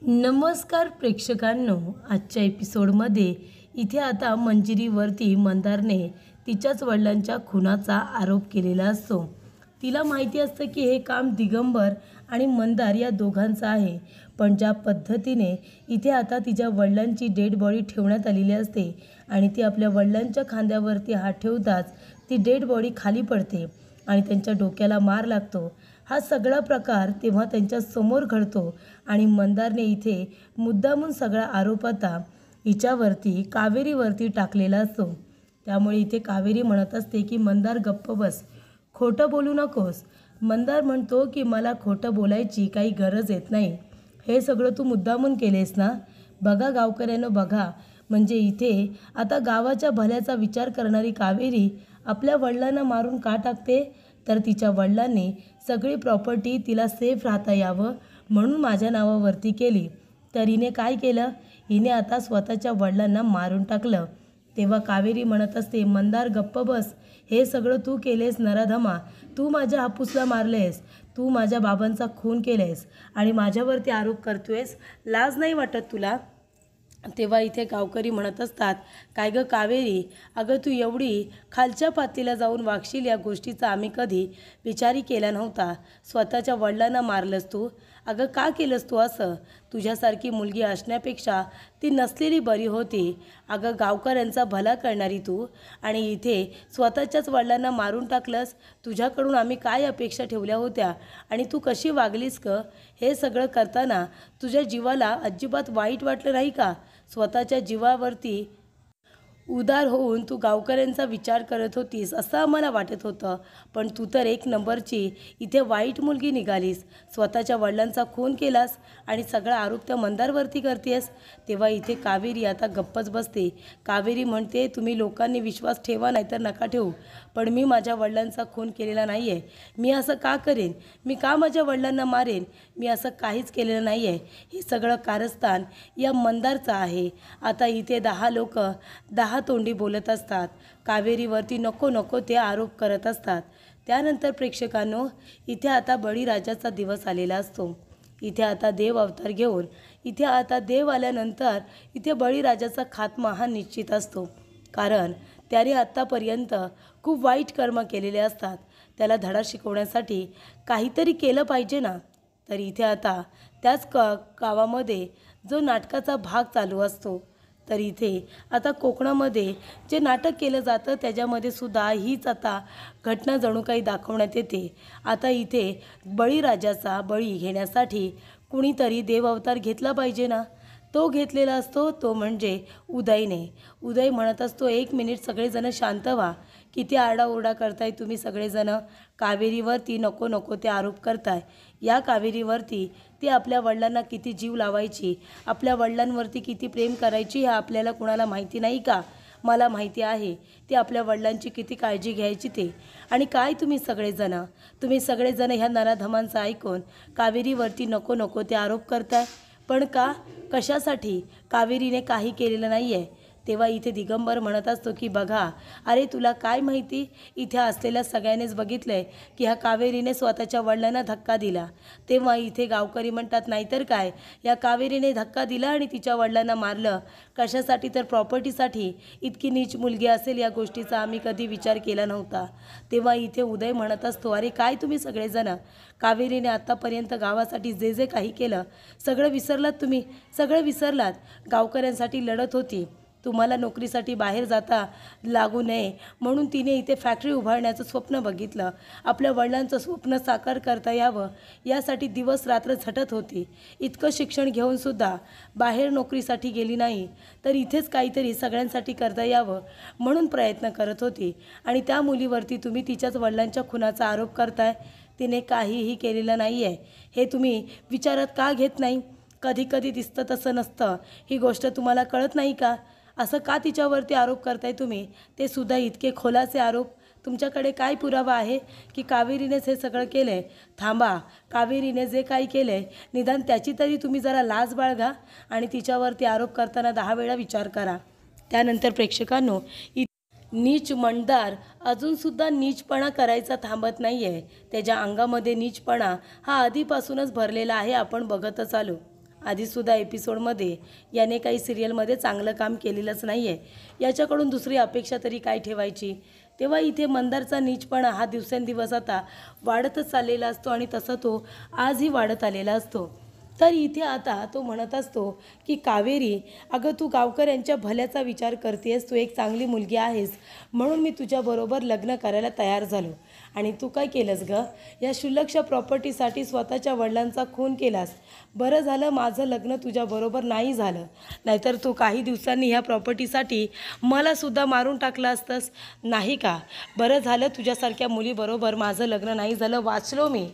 नमस्कार प्रेक्षकांनो, आजच्या एपिसोडमध्ये इथे आता मंजिरीवरती मंदारने तिच्याच वडिलांच्या खुनाचा आरोप केलेला असतो. तिला माहिती असतं की हे काम दिगंबर आणि मंदार या दोघांचं आहे, पण ज्या पद्धतीने इथे आता तिच्या वडिलांची डेड बॉडी ठेवण्यात आलेली असते आणि ती आपल्या वडिलांच्या खांद्यावरती हात ठेवताच ती डेड बॉडी खाली पडते आणि त्यांच्या डोक्याला मार लागतो. हा सगळा प्रकार तेव्हा त्यांच्या समोर घडतो आणि मंदारने इथे मुद्दामून सगळा आरोप आता हिच्यावरती कावेरीवरती टाकलेला असतो. त्यामुळे इथे कावेरी म्हणत असते की मंदार गप्प बस, खोटं बोलू नकोस. मंदार म्हणतो की मला खोटं बोलायची काही गरज येत नाही, हे सगळं तू मुद्दामून केलेस ना. बघा गावकऱ्यांनो, बघा, म्हणजे इथे आता गावाच्या भल्याचा विचार करणारी कावेरी आपल्या वडिलांना मारून का टाकते, तर तिच्या वडिलांनी सगळी प्रॉपर्टी तिला सेफ राहता यावं म्हणून माझ्या नावावरती केली. तर हिने काय केलं, हिने आता स्वतःच्या वडिलांना मारून टाकलं. तेव्हा कावेरी म्हणत असते, मंदार गप्प बस, हे सगळं तू केलेस नराधमा, तू माझ्या हापूसला मारलेस, तू माझ्या बाबांचा खून केलेस आणि माझ्यावरती आरोप करतोयस, लाज नाही वाटत तुला. तेव्हा इथे गावकरी म्हणत असतात, काय गं कावेरी, अगं तू एवढी खालच्या पातळीला जाऊन वागशील या गोष्टीचा आम्ही कधी विचारही केला नव्हता. स्वतःच्या वडिलांना मारलंस तू. अगं का केलंस तू असं? तुझ्यासारखी मुलगी असण्यापेक्षा ती नसलेली बरी होती. अगं गावकऱ्यांचा भला करणारी तू आणि इथे स्वतःच्याच वडिलांना मारून टाकलंस. तुझ्याकडून आम्ही काय अपेक्षा ठेवल्या होत्या आणि तू कशी वागलीस ग? हे सगळं करताना तुझ्या जीवाला अजिबात वाईट वाटलं नाही का? स्वतःच्या जीवावरती उदार होऊन तू गावकऱ्यांचा विचार करत होतीस असं आम्हाला वाटत होतं, पण तू तर एक नंबरची इथे वाईट मुलगी निघालीस. स्वतःच्या वडिलांचा खून केलास आणि सगळा आरोप त्या मंदारवरती करतेस. तेव्हा इथे कावेरी आता गप्पच बसते. कावेरी म्हणते, तुम्ही लोकांनी विश्वास ठेवा नाहीतर नका ठेवू, पण मी माझ्या वडिलांचा खून केलेला नाही आहे. मी असं का करेन? मी का माझ्या वडिलांना मारेन? मी असं काहीच केलेलं नाही आहे. हे सगळं कारस्थान या मंदारचं आहे. आता इथे 10 लोक 10 तोंडी बोलत असतात. कावेरीवरती नको नको ते आरोप करत असतात. त्यानंतर प्रेक्षकांनो, इथे आता बळीराजाचा दिवस आलेला असतो. इथे आता देव अवतार घेऊन इथे आता देव आल्यानंतर इथे बळीराजाचा खात्मा हा निश्चित असतो, कारण त्याने आत्तापर्यंत खूप वाईट कर्म केलेले असतात. त्याला धडा शिकवण्यासाठी काहीतरी केलं पाहिजे ना. तर इथे आता त्याच गावामध्ये जो नाटकाचा भाग चालू असतो, तर इथे आता कोकणामध्ये जे नाटक केलं जातं त्याच्यामध्ये सुद्धा हीच आता घटना जणू काही दाखवण्यात येते. आता इथे बळीराजाचा बळी घेण्यासाठी कुणीतरी देव अवतार घेतला पाहिजे ना. तो घेतलेला असतो तो म्हणजे उदयने. उदय म्हणत असतो, 1 मिनिट सगळेजण शांत व्हा. किती आरडाओरडा करताय तुम्ही सगळेजण. कावेरीवरती नको नको ते आरोप करताय. या कावेरीवरती ती आपल्या वडिलांना किती जीव लावायची, आपल्या वडिलांवरती किती प्रेम करायची, हे आपल्याला कुणाला माहिती नाही का? मला माहिती आहे ती आपल्या वडिलांची किती काळजी घ्यायची ते. आणि काय तुम्ही सगळेजण ह्या नराधमांचं ऐकून कावेरीवरती नको नको ते आरोप करताय. पण का? कशासाठी? कावेरीने काही केलेलं नाही आहे. तेव्हा इथे दिगंबर म्हणत असतो की बघा, अरे तुला काय माहिती, इथे असलेल्या सगळ्यांनीच बघितलं आहे की ह्या कावेरीने स्वतःच्या वडिलांना धक्का दिला. तेव्हा इथे गावकरी म्हणतात, नाहीतर काय, या कावेरीने धक्का दिला आणि तिच्या वडिलांना मारलं. कशासाठी? तर प्रॉपर्टीसाठी. इतकी नीच मुलगी असेल या गोष्टीचा आम्ही कधी विचार केला नव्हता. तेव्हा इथे उदय म्हणत असतो, अरे काय तुम्ही सगळेजण, कावेरीने आत्तापर्यंत गावासाठी जे जे काही केलं सगळं विसरलात तुम्ही, सगळं विसरलात. गावकऱ्यांसाठी लढत होती, तुम्हाला नोकरीसाठी बाहेर जाता लागू नये म्हणून तिने इथे फॅक्टरी उभारण्याचं स्वप्न बघितलं. आपल्या वडिलांचं स्वप्न साकार करता यावं यासाठी दिवस रात्र झटत होती. इतकं शिक्षण घेऊनसुद्धा बाहेर नोकरीसाठी गेली नाही, तर इथेच काहीतरी सगळ्यांसाठी करता यावं म्हणून प्रयत्न करत होती. आणि त्या मुलीवरती तुम्ही तिच्याच वडिलांच्या खुनाचा आरोप करताय. तिने काहीही केलेलं नाही आहे, हे तुम्ही विचारात का घेत नाही? कधी कधी दिसतं तसं नसतं. ही गोष्ट तुम्हाला कळत नाही का? असं का तिच्यावरती आरोप करताय तुम्ही? ते सुद्धा इतके खोलाचे आरोप. तुमच्याकडे काय पुरावा आहे की कावेरीनेच हे सगळं केलं आहे? थांबा, कावेरीने जे काही केलं आहे निदान त्याची तरी तुम्ही जरा लाज बाळगा आणि तिच्यावरती आरोप करताना 10 वेळा विचार करा. त्यानंतर प्रेक्षकांनो, नीच मंदार अजूनसुद्धा नीचपणा करायचा थांबत नाही आहे. त्याच्या अंगामध्ये नीचपणा हा आधीपासूनच भरलेला आहे, आपण बघतच आलो. आधीसुद्धा एपिसोडमध्ये याने काही सिरियलमध्ये चांगलं काम केलेलंच नाही आहे, याच्याकडून दुसरी अपेक्षा तरी काय ठेवायची. तेव्हा इथे मंदारचा नीचपणा हा दिवसेंदिवस आता वाढतच चाललेला असतो आणि तसा तो आजही वाढत आलेला असतो. तर इथे आता तो म्हणत असतो की कावेरी, अगं तू गावकऱ्यांच्या भल्याचा विचार करतेस, तू एक चांगली मुलगी आहेस म्हणून मी तुझ्याबरोबर लग्न करायला तयार झालो. आणि तू काय केलंस गं? या क्षुल्लकशा प्रॉपर्टीसाठी स्वतःच्या वडिलांचा खून केलास. बरं झालं माझं लग्न तुझ्याबरोबर नाही झालं, नाहीतर तू काही दिवसांनी ह्या प्रॉपर्टीसाठी मलासुद्धा मारून टाकलं असतंस, नाही का? बरं झालं तुझ्यासारख्या मुलीबरोबर माझं लग्न नाही झालं, वाचलो मी.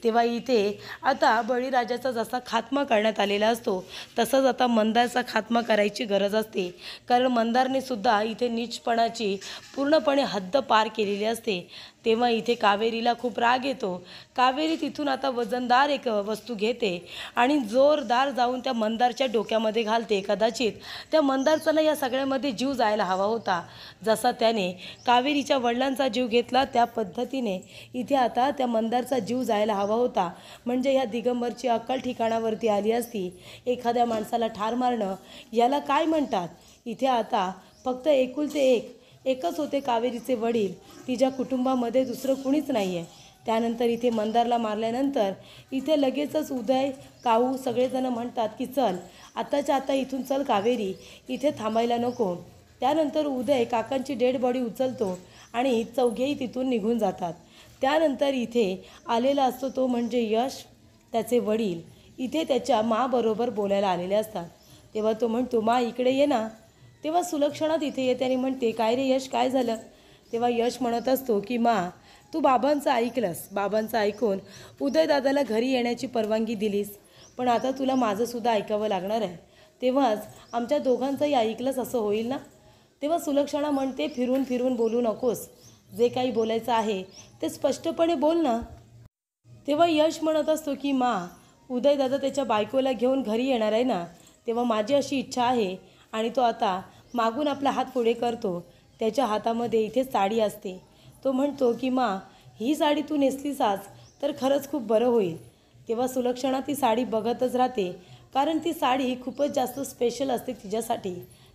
तेव्हा इथे आता बळीराजाचा जसा खात्मा करण्यात आलेला असतो तसंच आता मंदारचा खात्मा करायची गरज असते. कारण मंदारने सुद्धा इथे नीचपणाची पूर्णपणे हद्द पार केलेली असते. तेव्हा इथे कावेरीला खूप राग येतो. कावेरी तिथून आता वजनदार एक वस्तू घेते आणि जोरदार जाऊन त्या मंदारच्या डोक्यामध्ये घालते. कदाचित त्या मंदारचा ना या सगळ्यामध्ये जीव जायला हवा होता. जसा त्याने कावेरीच्या वडिलांचा जीव घेतला त्या पद्धतीने इथे आता त्या मंदारचा जीव जायला हवा होता. म्हणजे ह्या दिगंबरची अक्कल ठिकाणावरती आली असती. एखाद्या माणसाला ठार मारणं याला काय म्हणतात? इथे आता फक्त एकुलते एकच होते कावेरीचे वडील. तिच्या कुटुंबामध्ये दुसरं कुणीच नाही आहे. त्यानंतर इथे मंदारला मारल्यानंतर इथे लगेचच उदय, काऊ सगळेजण म्हणतात की चल आताच्या आता इथून चल कावेरी, इथे थांबायला नको. त्यानंतर उदय काकांची डेड बॉडी उचलतो आणि चौघेही तिथून निघून जातात. त्यानंतर इथे आलेला असतो तो म्हणजे यश, त्याचे वडील इथे त्याच्या माबरोबर बोलायला आलेले असतात. तेव्हा तो म्हणतो, मा इकडे ये ना. तेव्हा सुलक्षणा तिथे येते आणि म्हणते, काय रे यश, काय झालं? तेव्हा यश म्हणत असतो की मा, तू बाबांचं ऐकलंस, बाबांचं ऐकून उदयदादाला घरी येण्याची परवानगी दिलीस, पण आता तुला माझंसुद्धा ऐकावं लागणार आहे. तेव्हाच आमच्या दोघांचंही ऐकलंस असं होईल ना? तेव्हा सुलक्षणा म्हणते, फिरून फिरून बोलू नकोस, जे काही बोलायचं आहे ते स्पष्टपणे बोल ना. तेव्हा यश म्हणत असतो की मा, उदयदादा त्याच्या बायकोला घेऊन घरी येणार आहे ना, तेव्हा माझी अशी इच्छा आहे. आणि तो आता मागून आपला हात पुढे करतो. त्याच्या हातामध्ये इथे साडी असते. तो म्हणतो की मा, ही साडी तू नेसलीस आज तर खरंच खूप बरं होईल. तेव्हा सुलक्षणा ती साडी बघतच राहते, कारण ती साडी खूपच जास्त स्पेशल असते तिच्यासाठी.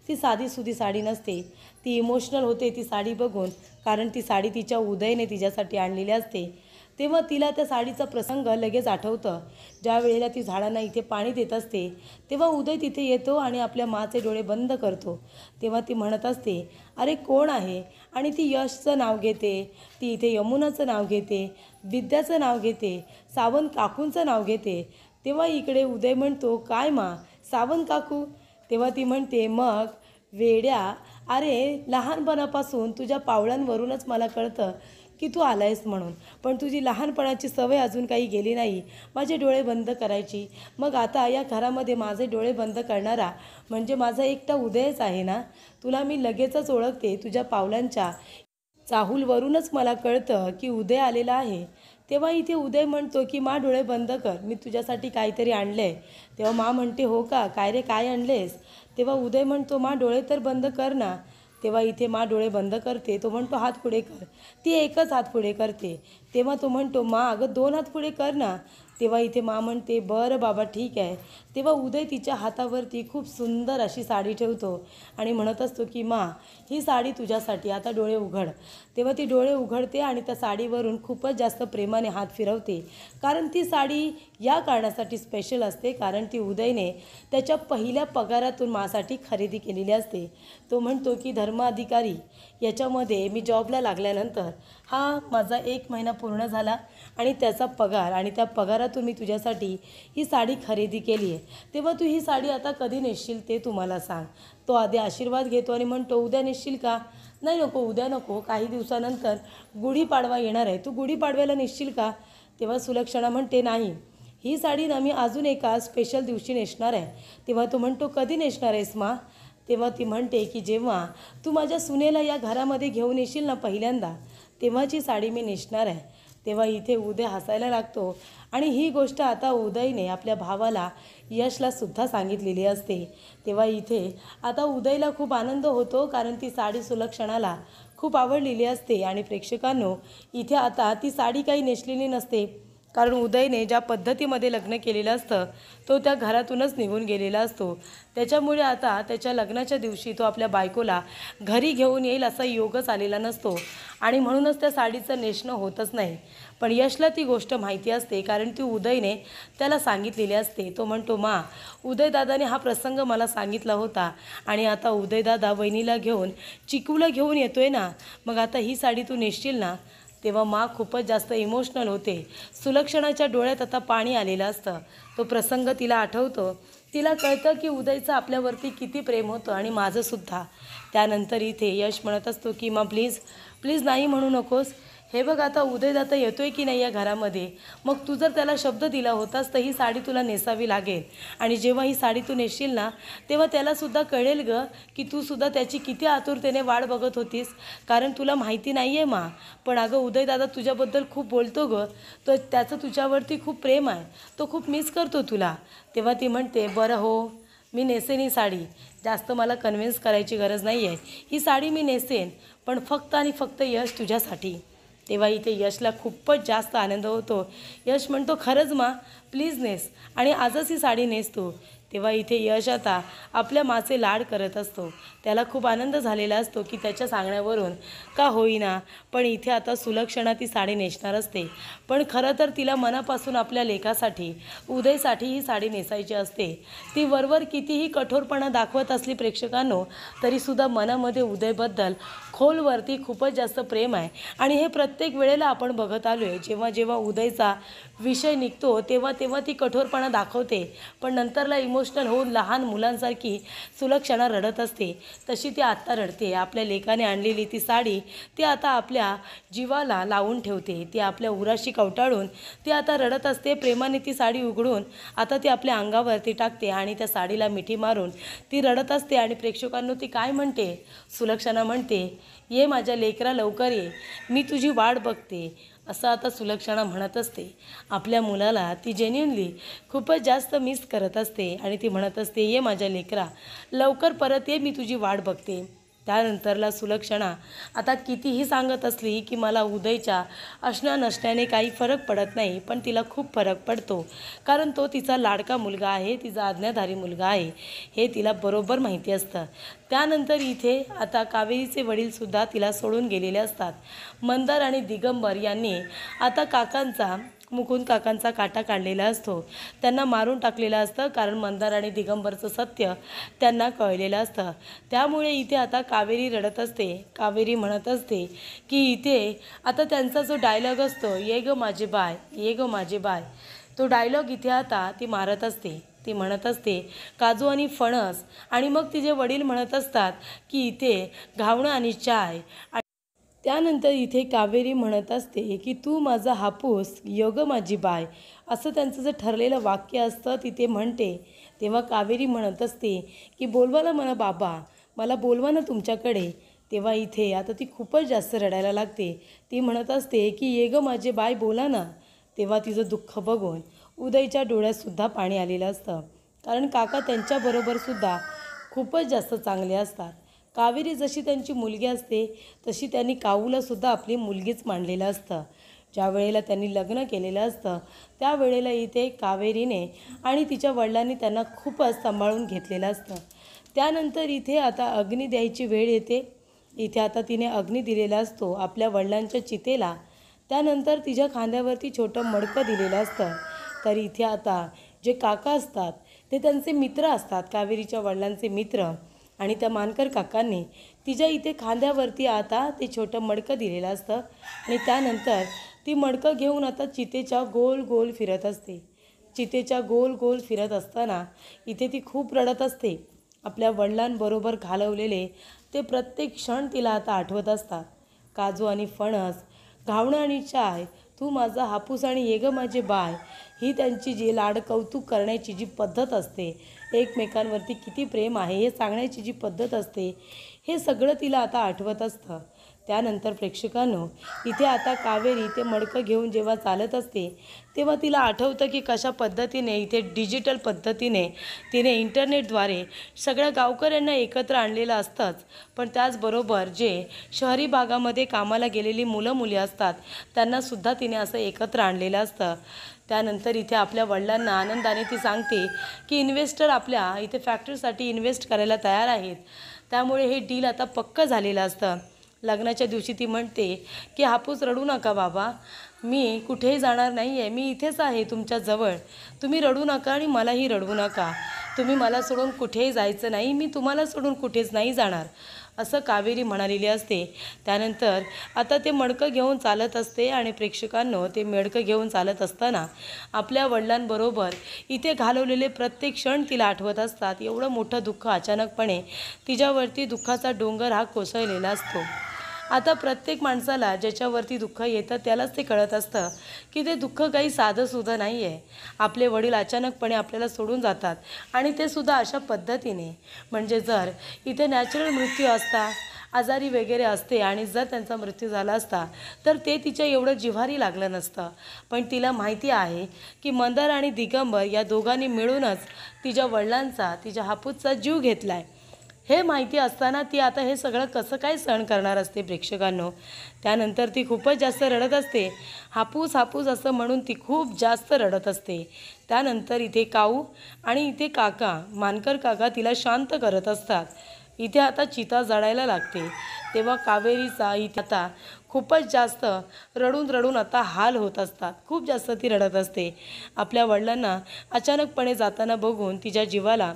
ती साधीसुधी साडी नसते, ती इमोशनल होते ती साडी बघून, कारण ती साडी तिच्या उदयने तिच्यासाठी आणलेली असते. तेव्हा तिला त्या साडीचा प्रसंग लगेच आठवतं. ज्या वेळेला ती झाडांना इथे पाणी देत असते तेव्हा उदय तिथे येतो आणि आपल्या माचे डोळे बंद करतो. तेव्हा ती म्हणत असते, अरे कोण आहे? आणि ती यशचं नाव घेते, ती इथे यमुनाचं नाव घेते, विद्याचं नाव घेते, सावंत काकूंचं नाव घेते. तेव्हा इकडे उदय म्हणतो, काय मा, सावंत काकू? तेव्हा ती म्हणते, मग वेड्या, अरे लहानपणापासून तुझ्या पावलांवरूनच मला कळतं की तू आलायस म्हणून, पण तुझी लहानपणाची सवय अजून काही गेली नाही माझे डोळे बंद करायची. मग आता या घरामध्ये माझे डोळे बंद करणारा म्हणजे माझा एकटा उदयच आहे ना? तुला मी लगेचच ओळखते, तुझ्या पावलांच्या चाहूलवरूनच मला कळतं की उदय आलेला आहे. तेव्हा इथे उदय म्हणतो की मा डोळे बंद कर, मी तुझ्यासाठी काहीतरी आणलं आहे. तेव्हा मा म्हणते, हो का, काय रे, काय आणलेस? तेव्हा उदय म्हणतो, मा डोळे तर बंद कर ना. तेव्हा इथे मा डोळे बंद करते. तो म्हणतो, हात पुढे कर. ती एकच हात पुढे करते. तेव्हा तो म्हणतो, मा अगं 2 हात पुढे कर ना. तेव्हा इथे मा म्हणते, बरं बाबा ठीक आहे. तेव्हा उदय तिच्या हातावरती खूप सुंदर अशी साडी ठेवतो आणि म्हणत असतो की मा, ही साडी तुझ्यासाठी, आता डोळे उघड. तेव्हा ती डोळे उघडते आणि त्या साडीवरून खूपच जास्त प्रेमाने हात फिरवते, कारण ती साडी या कारणासाठी स्पेशल असते, कारण ती उदयने त्याच्या पहिल्या पगारातून मासाठी खरेदी केलेली असते. तो म्हणतो की धर्म अधिकारी याच्यामध्ये मी जॉबला लागल्यानंतर हा माझा 1 महिना पूर्ण झाला आणि त्याचा पगार, आणि त्या पगारातून मी तुझ्यासाठी ही साडी खरेदी केली आहे. तेव्हा तू ही साडी आता कधी नेसशील ते तू मला सांग. तो आधी आशीर्वाद घेतो आणि म्हणतो, उद्या नेसशील का? नाही नको, उद्या नको, काही दिवसानंतर गुढीपाडवा येणार आहे, तू गुढीपाडव्याला नेसशील का? तेव्हा सुलक्षणा म्हणते, नाही, ही साडी ना मी अजून एका स्पेशल दिवशी नेसणार आहे. तेव्हा तो म्हणतो, कधी नेसणार आहेस मा? तेव्हा ती म्हणते की जेव्हा तू माझ्या सुनेला या घरामध्ये घेऊन येशील ना पहिल्यांदा, तेव्हाची साडी मी नेसणार आहे. तेव्हा इथे उदय हसायला लागतो आणि ही गोष्ट आता उदयने आपल्या भावाला यशला सुद्धा सांगितलेली असते. तेव्हा इथे आता उदयला खूप आनंद होतो, कारण ती साडी सुलक्षणाला खूप आवडलेली असते. आणि प्रेक्षकांनो, इथे आता ती साडी काही नेसलेली नसते, कारण उदयने ज्या पद्धतीमध्ये लग्न केलेलं असतं तो त्या घरातूनच निघून गेलेला असतो. त्याच्यामुळे आता त्याच्या लग्नाच्या दिवशी तो आपल्या बायकोला घरी घेऊन येईल असा योगच आलेला नसतो आणि म्हणूनच त्या साडीचं नेसणं होतच नाही. पण यशला ती गोष्ट माहिती असते, कारण ती उदयने त्याला सांगितलेली असते. तो म्हणतो, मा, उदयदादाने हा प्रसंग मला सांगितला होता आणि आता उदयदादा वहिनीला घेऊन चिकूला घेऊन येतोय ना, मग आता ही साडी तू नेसशील ना. तेव्हा मा खूपच जास्त इमोशनल होते. सुलक्षणाच्या डोळ्यात आता पाणी आलेलं असतं. तो प्रसंग तिला आठवतो. तिला कळतं की उदयचं आपल्यावरती किती प्रेम होतं आणि माझंसुद्धा. त्यानंतर इथे यश म्हणत असतो की मा प्लीज प्लीज नाही म्हणू नकोस. हे बघ आता उदयदादा येतोय की नाही या घरामध्ये, मग तू जर त्याला शब्द दिला होतास तर ही साडी तुला नेसावी लागेल आणि जेव्हा ही साडी तू नेसशील ना तेव्हा त्यालासुद्धा कळेल ग की तू सुद्धा त्याची किती आतुरतेने वाट बघत होतीस. कारण तुला माहिती नाही आहे मा, पण अगं उदयदादा तुझ्याबद्दल खूप बोलतो ग, तो त्याचं तुझ्यावरती खूप प्रेम आहे, तो खूप मिस करतो तुला. तेव्हा ती म्हणते, बरं हो, मी नेसेन ही साडी, जास्त मला कन्व्हिन्स करायची गरज नाही आहे, ही साडी मी नेसेन, पण फक्त आणि फक्त यश तुझ्यासाठी. तेव्हा इथे यशला खूपच जास्त आनंद होतो. यश म्हणतो, खरंच मा, प्लीज नेस आणि आजच ही साडी नेसतो. तेव्हा इथे यश आता आपल्या माचे लाड करत असतो. त्याला खूप आनंद झालेला असतो की त्याच्या सांगण्यावरून का होईना, पण इथे आता सुलक्षणा ती साडी नेसणार असते. पण खरं तर तिला मनापासून आपल्या लेकासाठी, उदयसाठी ही साडी नेसायची असते. ती वरवर कितीही कठोरपणा दाखवत असली प्रेक्षकांनो, तरीसुद्धा मनामध्ये उदयबद्दल खोलवरती खूपच जास्त प्रेम आहे आणि हे प्रत्येक वेळेला आपण बघत आलो आहे. जेव्हा जेव्हा उदयचा विषय निघतो तेव्हा तेव्हा ती कठोरपणा दाखवते, पण नंतरला इमोशनल होऊन लहान मुलांसारखी सुलक्षणा रडत असते. तशी ती आत्ता रडते. आपल्या लेकाने आणलेली ती साडी ती आता आपल्या जीवाला लावून ठेवते. ती आपल्या उराशी कवटाळून ती आता रडत असते. प्रेमाने ती साडी उघडून आता ती आपल्या अंगावरती टाकते आणि त्या साडीला मिठी मारून ती रडत असते. आणि प्रेक्षकांनो ती काय म्हणते, सुलक्षणा म्हणते, ये माझ्या लेकरा लवकर ये, मी तुझी वाट बघते, असं आता सुलक्षणा म्हणत असते. आपल्या मुलाला ती जेन्युनली खूपच जास्त मिस करत असते आणि ती म्हणत असते, ये माझ्या लेकरा लवकर परत ये, मी तुझी वाट बघते. त्यानंतरला सुलक्षणा आता कितीही सांगत असली की मला उदयच्या असण्या नसण्याने काही फरक पडत नाही, पण तिला खूप फरक पडतो, कारण तो तिचा लाडका मुलगा आहे, तिचा आज्ञाधारी मुलगा आहे, हे तिला बरोबर माहिती असतं. त्यानंतर इथे आता कावेरीचे वडीलसुद्धा तिला सोडून गेलेले असतात. मंदार आणि दिगंबर यांनी आता मुकुंद काकांचा काटा काढलेला असतो. त्यांना मारून टाकलेलं असतं, कारण मंदार आणि दिगंबरचं सत्य त्यांना कळलेलं असतं. त्यामुळे इथे आता कावेरी रडत असते. कावेरी म्हणत असते की इथे आता त्यांचा जो डायलॉग असतो, ये ग माझे बाय, ये ग माझे बाय, तो डायलॉग इथे आता ती मारत असते. ती म्हणत असते काजू आणि फणस, आणि मग तिचे वडील म्हणत असतात की इथे घावणं आणि चाय. त्यानंतर इथे कावेरी म्हणत असते की तू माझा हापूस, योग माझी बाय, असं त्यांचं जे ठरलेलं वाक्य असतं तिथे म्हणते. तेव्हा कावेरी म्हणत असते की बोलवा ना मला बाबा, मला बोलवा ना तुमच्याकडे. तेव्हा इथे आता ती खूपच जास्त रडायला लागते. ती म्हणत असते की ये ग माझे बाय, बोला ना. तेव्हा तिचं दुःख बघून उदयच्या डोळ्यातसुद्धा पाणी आलेलं असतं, कारण काका त्यांच्याबरोबरसुद्धा खूपच जास्त चांगले असतात. कावेरी जशी त्यांची मुलगी असते तशी त्यांनी काऊलासुद्धा आपली मुलगीच मानलेलं असतं. ज्या वेळेला त्यांनी लग्न केलेलं असतं त्यावेळेला इथे कावेरीने आणि तिच्या वडिलांनी त्यांना खूपच सांभाळून घेतलेलं असतं. त्यानंतर इथे आता अग्नी द्यायची वेळ येते. इथे आता तिने अग्नी दिलेला असतो आपल्या वडिलांच्या चितेला. त्यानंतर तिच्या खांद्यावरती छोटं मडकं दिलेलं असतं. तर इथे आता जे काका असतात ते त्यांचे मित्र असतात, कावेरीच्या वडिलांचे मित्र, आणि त्या मानकर काकांनी तिच्या इथे खांद्यावरती आता ते छोटं मडकं दिलेलं असतं. आणि त्यानंतर ती मडकं घेऊन आता चितेच्या गोल गोल फिरत असते. चितेच्या गोल गोल फिरत असताना इथे ती खूप रडत असते. आपल्या वडिलांबरोबर घालवलेले ते प्रत्येक क्षण तिला आता आठवत असतात. काजू आणि फणस, घावणं आणि चाय, तू माझा हापूस आणि ये ग माझे बाय, ही त्यांची जी लाड कौतुक करण्याची जी पद्धत असते, एकमेकांवरती किती प्रेम आहे हे सांगण्याची जी पद्धत असते, हे सगळं तिला आता आठवत असतं. त्यानंतर प्रेक्षकांनो, इथे आता कावेरी ते मडकं घेऊन जेव्हा चालत असते तेव्हा तिला आठवतं की कशा पद्धतीने इथे डिजिटल पद्धतीने तिने इंटरनेटद्वारे सगळ्या गावकऱ्यांना एकत्र आणलेलं असतंच, पण त्याचबरोबर जे शहरी भागामध्ये कामाला गेलेली मुलं मुली असतात त्यांनासुद्धा तिने असं एकत्र आणलेलं असतं. त्यानंतर इथे आपल्या वडिलांना आनंदाने ती सांगते की इन्व्हेस्टर आपल्या इथे फॅक्टरीसाठी इन्व्हेस्ट करायला तयार आहेत, त्यामुळे हे डील आता पक्कं झालेलं असतं. लग्नाच्या दिवशी ती म्हणते की हापूस रडू नका बाबा, मी कुठेही जाणार नाही आहे, मी इथेच आहे तुमच्याजवळ, तुम्ही रडू नका आणि मलाही रडवू नका, तुम्ही मला सोडून कुठेही जायचं नाही, मी तुम्हाला सोडून कुठेच नाही जाणार, असं कावेरी म्हणालेली असते. त्यानंतर आता ते मडकं घेऊन चालत असते आणि प्रेक्षकांनो, ते मडकं घेऊन चालत असताना आपल्या वडिलांबरोबर इथे घालवलेले प्रत्येक क्षण तिला आठवत असतात. एवढं मोठं दुःख अचानकपणे तिच्यावरती दुःखाचा डोंगर हा कोसळलेला असतो. आता प्रत्येक माणसाला ज्याच्यावरती दुःख येतं त्यालाच ते कळत असतं की ते दुःख काही साधंसुद्धा नाही आहे. आपले वडील अचानकपणे आपल्याला सोडून जातात आणि ते सुद्धा अशा पद्धतीने, म्हणजे जर इथे नॅचरल मृत्यू असता, आजारी वगैरे असते आणि जर त्यांचा मृत्यू झाला असता तर ते तिच्या एवढं जिव्हारी लागलं नसतं. पण तिला माहिती आहे की मंदार आणि दिगंबर या दोघांनी मिळूनच तिच्या वडिलांचा, तिच्या हापूसचा जीव घेतला आहे. हे माहिती असताना ती आता हे सगळं कसं काय सहन करणार असते प्रेक्षकांनो. त्यानंतर ती खूपच जास्त रडत असते. हापूस हापूस असं म्हणून ती खूप जास्त रडत असते. त्यानंतर इथे काऊ आणि इथे काका, मानकर काका तिला शांत करत असतात. इथे आता चिता जळायला लागते. तेव्हा कावेरीचा इथे आता खूपच जास्त रडून रडून आता हाल होत असतात. खूप जास्त ती रडत असते. आपल्या वडिलांना अचानकपणे जाताना बघून तिच्या जीवाला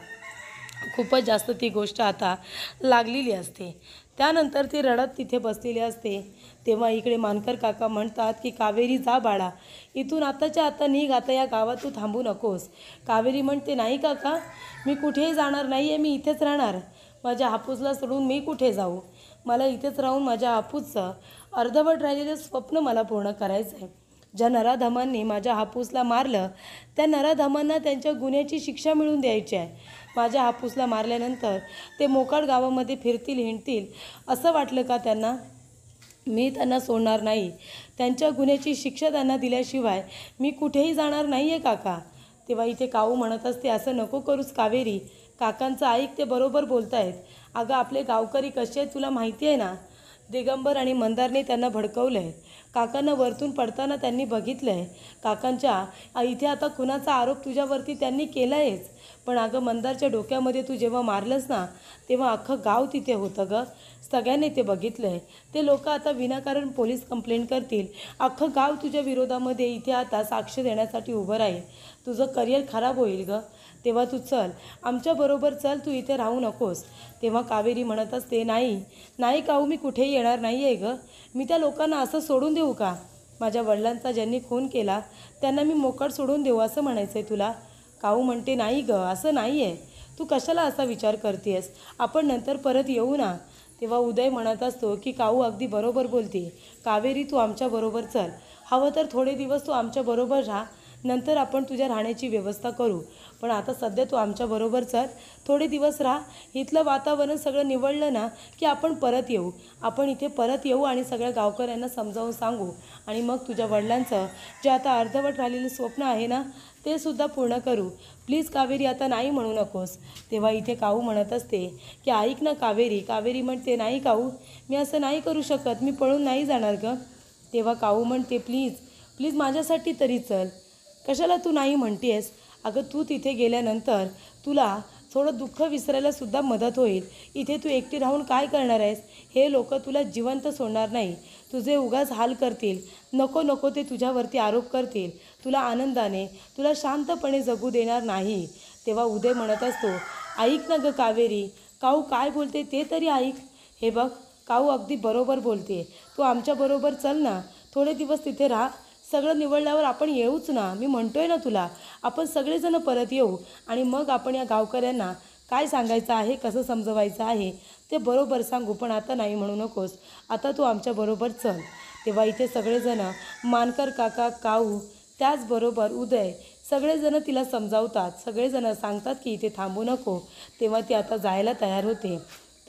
खूपच जास्त ती गोष्ट आता लागलेली असते. त्यानंतर ती रडत तिथे बसलेली असते. तेव्हा इकडे मानकर काका म्हणतात की कावेरी जा बाळा, इथून आताच्या आता निघ, आता या गावात तू थांबू नकोस. कावेरी म्हणते नाही काका, मी कुठेही जाणार नाही आहे, मी इथेच राहणार, माझ्या हापूसला सोडून मी कुठे जाऊ, मला इथेच राहून माझ्या हापूसचं अर्धवट राहिलेलं स्वप्न मला पूर्ण करायचं आहे. ज्या नराधमांनी माझ्या हापूसला मारलं त्या नराधमांना त्यांच्या गुन्ह्याची शिक्षा मिळून द्यायची आहे. माझ्या हापूसला मारल्यानंतर ते मोकाट गावामध्ये फिरतील, हिंडतील, असं वाटलं का त्यांना? मी त्यांना सोडणार नाही. त्यांच्या गुन्ह्याची शिक्षा त्यांना दिल्याशिवाय मी कुठेही जाणार नाही आहे काका. तेव्हा इथे काऊ म्हणत असते असं नको करूस कावेरी, काकांचं ऐक, ते बरोबर बोलत आहेत. अगं आपले गावकरी कसे आहेत तुला माहिती आहे ना, दिगंबर आणि मंदारने त्यांना भडकवलं आहे. काकांना वरतून पडताना त्यांनी बघितलं आहे. काकांच्या इथे आता खुनाचा आरोप तुझ्यावरती त्यांनी केला आहेच. पण अगं मंदारच्या डोक्यामध्ये तू जेव्हा मारलंस ना तेव्हा अख्खं गाव तिथे होतं गं, सगळ्यांनी ते बघितलं आहे. ते लोक आता विनाकारण पोलीस कंप्लेंट करतील. अख्खं गाव तुझ्या विरोधामध्ये इथे आता साक्ष देण्यासाठी उभं राहील. तुझं करिअर खराब होईल गं. तेव्हा तू चल, आमच्याबरोबर चल, तू इथे राहू नकोस. तेव्हा कावेरी म्हणत असते नाही नाही काऊ, मी कुठेही येणार नाही आहे गं. मी त्या लोकांना असं सोडून देऊ का? माझ्या वडिलांचा ज्यांनी खून केला त्यांना मी मोकाट सोडून देऊ असं म्हणायचं आहे तुला? काऊ म्हणते नाही गं, असं नाही आहे, तू कशाला असा विचार करतेस, आपण नंतर परत येऊ ना. तेव्हा उदय म्हणत असतो की काऊ अगदी बरोबर बोलते, कावेरी तू आमच्याबरोबर चल, हवं तर थोडे दिवस तू आमच्याबरोबर राहा, नंतर आपण तुझ्या राहण्याची व्यवस्था करू, पण आता सध्या तू आमच्याबरोबर चल, थोडे दिवस राहा, इथलं वातावरण सगळं निवडलं ना की आपण परत येऊ, आपण इथे परत येऊ आणि सगळ्या गावकऱ्यांना समजावून सांगू आणि मग तुझ्या वडिलांचं जे आता अर्धवट राहिलेलं स्वप्न आहे ना ते सुद्धा पूर्ण करू. प्लीज कावेरी आता नाही म्हणू नकोस. तेव्हा इथे काऊ म्हणत असते की ऐक ना कावेरी. कावेरी म्हणते नाही काऊ, मी असं नाही करू शकत, मी पळून नाही जाणार गं. तेव्हा काऊ म्हणते प्लीज प्लीज माझ्यासाठी तरी चल, कशाला तू नाही म्हणतेस? अगं तू तिथे गेल्यानंतर तुला थोडं दुःख विसरायलासुद्धा मदत होईल. इथे तू एकटी राहून काय करणार आहेस? हे लोक तुला जिवंत सोडणार नाही, तुझे उगाच हाल करतील, नको नको ते तुझ्यावरती आरोप करतील, तुला आनंदाने, तुला शांतपणे जगू देणार नाही. तेव्हा उदय म्हणत असतो ऐक ना गं कावेरी, काऊ काय बोलते ते तरी ऐक. हे बघ काऊ अगदी बरोबर बोलते, तू आमच्याबरोबर चल ना, थोडे दिवस तिथे राहा, सगळं निवडल्यावर आपण येऊच ना, मी म्हणतोय ना तुला, आपण सगळेजण परत येऊ आणि मग आपण या गावकऱ्यांना काय सांगायचं आहे, कसं समजवायचं आहे ते बरोबर सांगू, पण आता नाही म्हणू नकोस, आता तू आमच्याबरोबर चल. तेव्हा इथे सगळेजण, मानकर काका, काऊ, त्याचबरोबर उदय, सगळेजण तिला समजावतात, सगळेजण सांगतात की इथे थांबू नको. तेव्हा ती आता जायला तयार होते.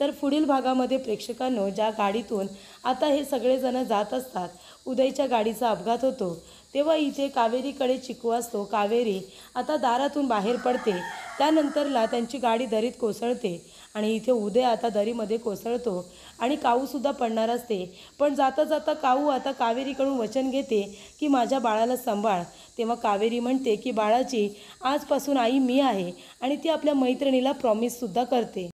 तर पुढील भागामध्ये प्रेक्षकांनो, ज्या गाडीतून आता हे सगळेजण जात असतात, उदयच्या गाडीचा अपघात होतो, तेव्हा इथे कावेरीकडे चिकू असतो. कावेरी आता दारातून बाहेर पडते. त्यानंतरला त्यांची गाडी दरीत कोसळते आणि इथे उदय आता दरीमध्ये कोसळतो आणि काऊसुद्धा पडणार असते. पण जाता जाता काऊ आता कावेरीकडून वचन घेते की माझ्या बाळाला सांभाळ. तेव्हा कावेरी म्हणते की बाळाची आजपासून आई मी आहे आणि ती आपल्या मैत्रिणीला प्रॉमिससुद्धा करते.